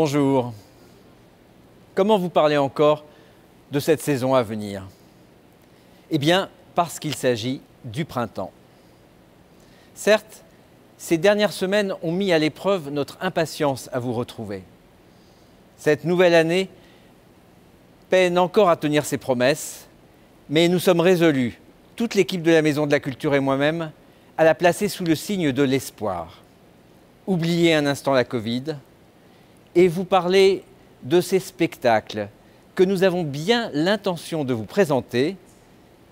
Bonjour. Comment vous parler encore de cette saison à venir? Eh bien, parce qu'il s'agit du printemps. Certes, ces dernières semaines ont mis à l'épreuve notre impatience à vous retrouver. Cette nouvelle année peine encore à tenir ses promesses, mais nous sommes résolus, toute l'équipe de la Maison de la Culture et moi-même, à la placer sous le signe de l'espoir. Oubliez un instant la Covid et vous parler de ces spectacles que nous avons bien l'intention de vous présenter,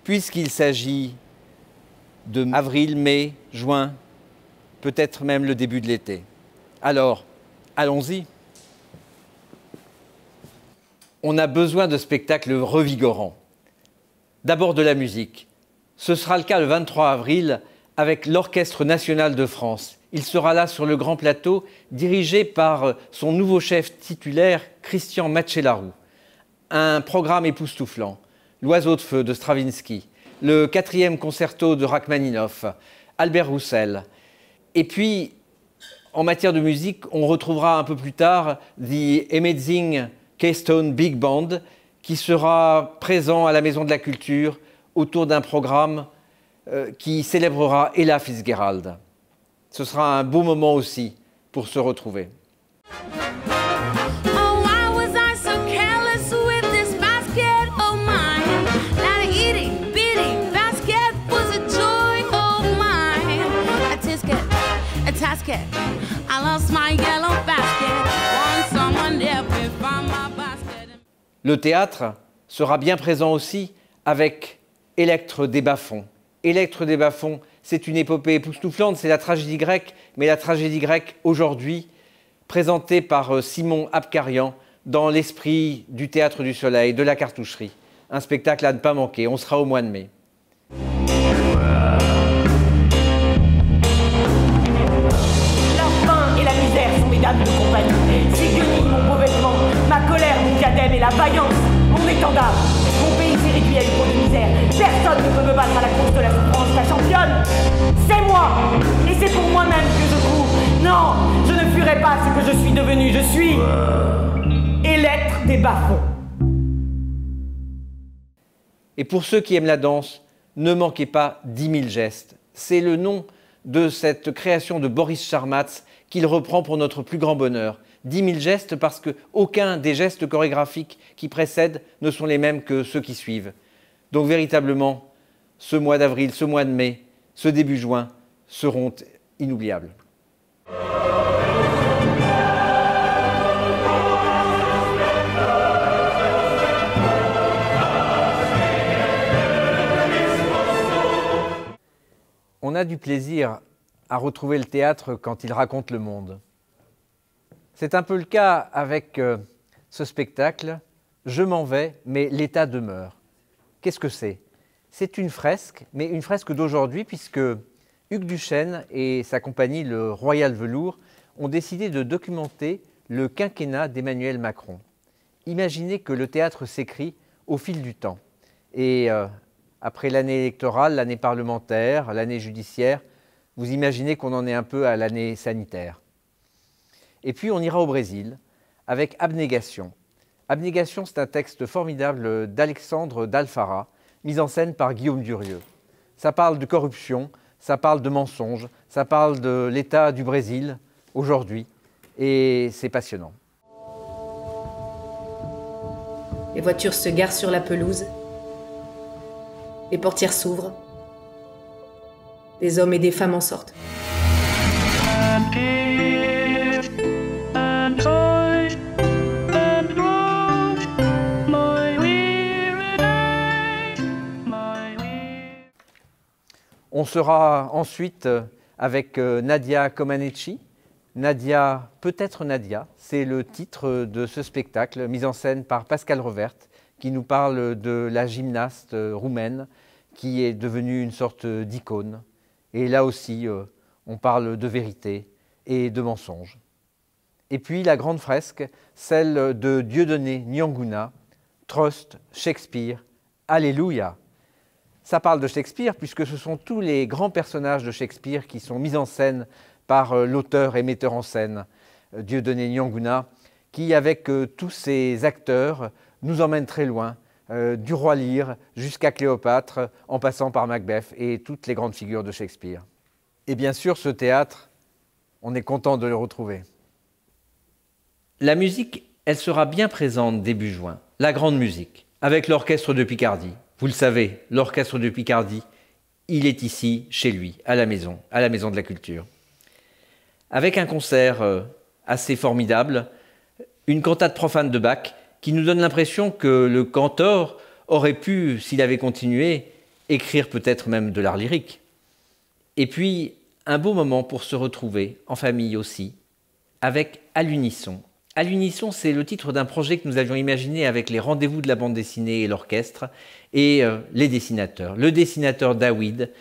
puisqu'il s'agit de avril, mai, juin, peut-être même le début de l'été. Alors, allons-y. On a besoin de spectacles revigorants. D'abord de la musique. Ce sera le cas le 23 avril avec l'Orchestre national de France. Il sera là sur le grand plateau, dirigé par son nouveau chef titulaire, Christian Macellaro. Un programme époustouflant. L'Oiseau de feu de Stravinsky, le 4e concerto de Rachmaninoff, Albert Roussel. Et puis, en matière de musique, on retrouvera un peu plus tard The Amazing Keystone Big Band, qui sera présent à la Maison de la Culture autour d'un programme qui célébrera Ella Fitzgerald. Ce sera un beau moment aussi pour se retrouver. Le théâtre sera bien présent aussi avec Électre des Bas-fonds. Électre des Bas-fonds, c'est une épopée époustouflante, c'est la tragédie grecque, mais la tragédie grecque aujourd'hui, présentée par Simon Abkarian dans l'esprit du Théâtre du Soleil, de la Cartoucherie. Un spectacle à ne pas manquer, on sera au mois de mai. La faim et la misère sont mes dames de compagnie. C'est guenilles, mon beau vêtement, ma colère, mon diadème et la vaillance, mon étendard. Mon pays s'est réduit à une peau de misère. Personne ne peut me battre à la course de la souffrance. La championne, c'est moi. Et c'est pour moi-même que je cours. Non, je ne fuirai pas ce que je suis devenu. Je suis Électre des Bas-fonds. Et pour ceux qui aiment la danse, ne manquez pas 10 000 gestes. C'est le nom de cette création de Boris Charmatz qu'il reprend pour notre plus grand bonheur. 10 000 gestes parce qu'aucun des gestes chorégraphiques qui précèdent ne sont les mêmes que ceux qui suivent. Donc véritablement, ce mois d'avril, ce mois de mai, ce début juin seront inoubliables. On a du plaisir à retrouver le théâtre quand il raconte le monde. C'est un peu le cas avec ce spectacle « Je m'en vais, mais l'État demeure ». Qu'est-ce que c'est? C'est une fresque, mais une fresque d'aujourd'hui, puisque Hugues Duchesne et sa compagnie, le Royal Velours, ont décidé de documenter le quinquennat d'Emmanuel Macron. Imaginez que le théâtre s'écrit au fil du temps. Et après l'année électorale, l'année parlementaire, l'année judiciaire, vous imaginez qu'on en est un peu à l'année sanitaire. Et puis on ira au Brésil avec Abnégation. Abnégation, c'est un texte formidable d'Alexandre d'Alfara, mis en scène par Guillaume Durieux. Ça parle de corruption, ça parle de mensonges, ça parle de l'état du Brésil aujourd'hui, et c'est passionnant. Les voitures se garent sur la pelouse, les portières s'ouvrent, des hommes et des femmes en sortent. On sera ensuite avec Nadia Comaneci. Nadia, peut-être Nadia, c'est le titre de ce spectacle mis en scène par Pascal Revert, qui nous parle de la gymnaste roumaine qui est devenue une sorte d'icône. Et là aussi, on parle de vérité et de mensonge. Et puis la grande fresque, celle de Dieudonné Nyanguna, Trust, Shakespeare, Alléluia. Ça parle de Shakespeare puisque ce sont tous les grands personnages de Shakespeare qui sont mis en scène par l'auteur et metteur en scène Dieudonné Nyanguna, qui, avec tous ses acteurs, nous emmène très loin, du roi Lear jusqu'à Cléopâtre, en passant par Macbeth et toutes les grandes figures de Shakespeare. Et bien sûr, ce théâtre, on est content de le retrouver. La musique, elle sera bien présente début juin, la grande musique, avec l'Orchestre de Picardie. Vous le savez, l'Orchestre de Picardie, il est ici, chez lui, à la Maison de la Culture. Avec un concert assez formidable, une cantate profane de Bach, qui nous donne l'impression que le cantor aurait pu, s'il avait continué, écrire peut-être même de l'art lyrique. Et puis, un beau moment pour se retrouver, en famille aussi, avec À l'unisson. À l'unisson, c'est le titre d'un projet que nous avions imaginé avec les rendez-vous de la bande dessinée et l'orchestre et les dessinateurs. Le dessinateur David,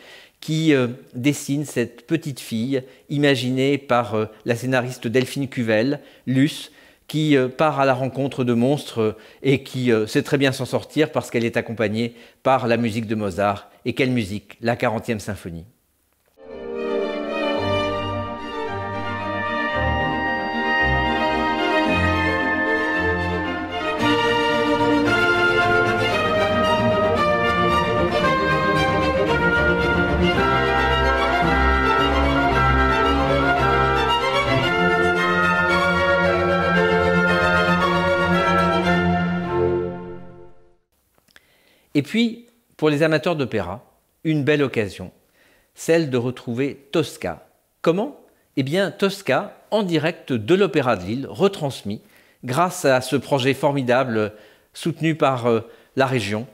qui dessine cette petite fille imaginée par la scénariste Delphine Cuvel, Luce, qui part à la rencontre de monstres et qui sait très bien s'en sortir parce qu'elle est accompagnée par la musique de Mozart. Et quelle musique, la 40e symphonie. Et puis, pour les amateurs d'opéra, une belle occasion, celle de retrouver Tosca. Comment? Eh bien, Tosca, en direct de l'Opéra de Lille, retransmis grâce à ce projet formidable soutenu par la région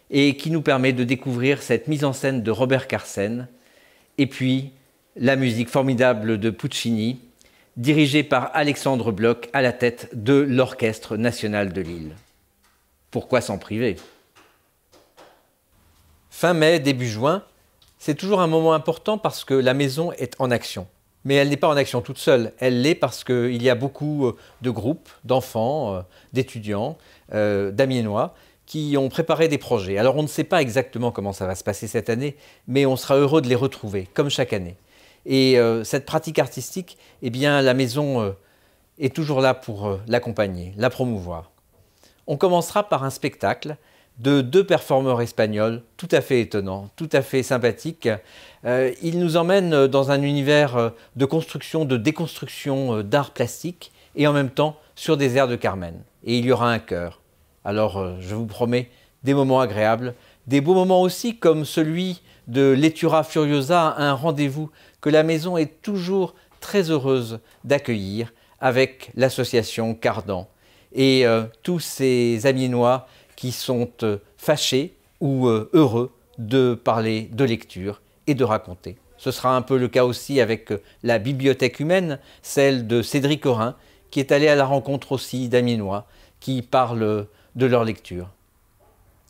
et qui nous permet de découvrir cette mise en scène de Robert Carsen et puis la musique formidable de Puccini, dirigée par Alexandre Bloch à la tête de l'Orchestre national de Lille. Pourquoi s'en priver? Fin mai, début juin, c'est toujours un moment important parce que la maison est en action. Mais elle n'est pas en action toute seule, elle l'est parce qu'il y a beaucoup de groupes, d'enfants, d'étudiants, d'Amiénois, qui ont préparé des projets. Alors on ne sait pas exactement comment ça va se passer cette année, mais on sera heureux de les retrouver, comme chaque année. Et cette pratique artistique, eh bien, la maison est toujours là pour l'accompagner, la promouvoir. On commencera par un spectacle de 2 performeurs espagnols, tout à fait étonnants, tout à fait sympathiques. Ils nous emmènent dans un univers de construction, de déconstruction d'art plastique et en même temps sur des airs de Carmen. Et il y aura un chœur. Alors je vous promets des moments agréables, des beaux moments aussi comme celui de Lettura Furiosa, un rendez-vous que la maison est toujours très heureuse d'accueillir avec l'association Cardan et tous ces Amiénois qui sont fâchés ou heureux de parler de lecture et de raconter. Ce sera un peu le cas aussi avec la bibliothèque humaine, celle de Cédric Orin, qui est allé à la rencontre aussi d'Amiénois qui parlent de leur lecture.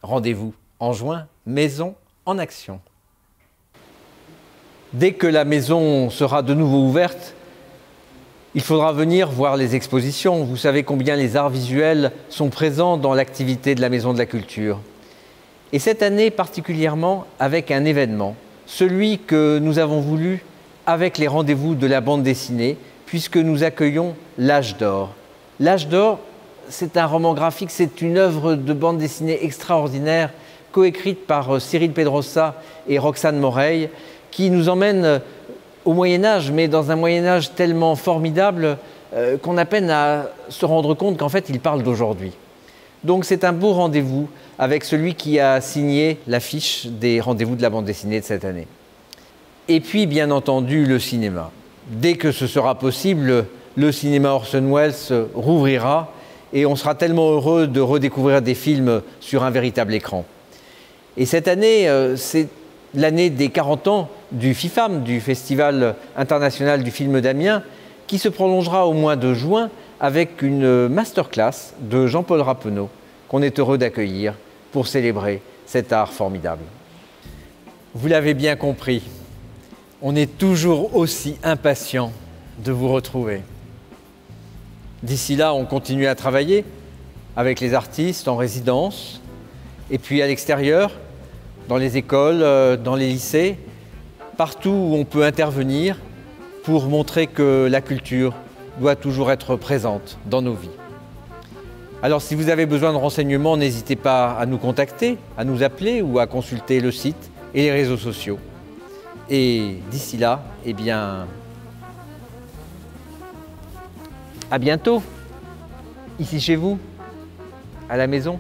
Rendez-vous en juin, Maison en action. Dès que la maison sera de nouveau ouverte, il faudra venir voir les expositions. Vous savez combien les arts visuels sont présents dans l'activité de la Maison de la Culture. Et cette année particulièrement avec un événement, celui que nous avons voulu avec les rendez-vous de la bande dessinée, puisque nous accueillons L'Âge d'Or. L'Âge d'Or, c'est un roman graphique, c'est une œuvre de bande dessinée extraordinaire, coécrite par Cyril Pedrosa et Roxane Moreille, qui nous emmène au Moyen-Âge, mais dans un Moyen-Âge tellement formidable qu'on a peine à se rendre compte qu'en fait, il parle d'aujourd'hui. Donc c'est un beau rendez-vous avec celui qui a signé l'affiche des rendez-vous de la bande dessinée de cette année. Et puis, bien entendu, le cinéma. Dès que ce sera possible, le cinéma Orson Welles rouvrira et on sera tellement heureux de redécouvrir des films sur un véritable écran. Et cette année, c'est l'année des 40 ans du FIFAM, du Festival international du film d'Amiens, qui se prolongera au mois de juin avec une masterclass de Jean-Paul Rappeneau, qu'on est heureux d'accueillir pour célébrer cet art formidable. Vous l'avez bien compris, on est toujours aussi impatient de vous retrouver. D'ici là, on continue à travailler avec les artistes en résidence, et puis à l'extérieur, dans les écoles, dans les lycées, partout où on peut intervenir pour montrer que la culture doit toujours être présente dans nos vies. Alors si vous avez besoin de renseignements, n'hésitez pas à nous contacter, à nous appeler ou à consulter le site et les réseaux sociaux. Et d'ici là, eh bien, à bientôt, ici chez vous, à la maison.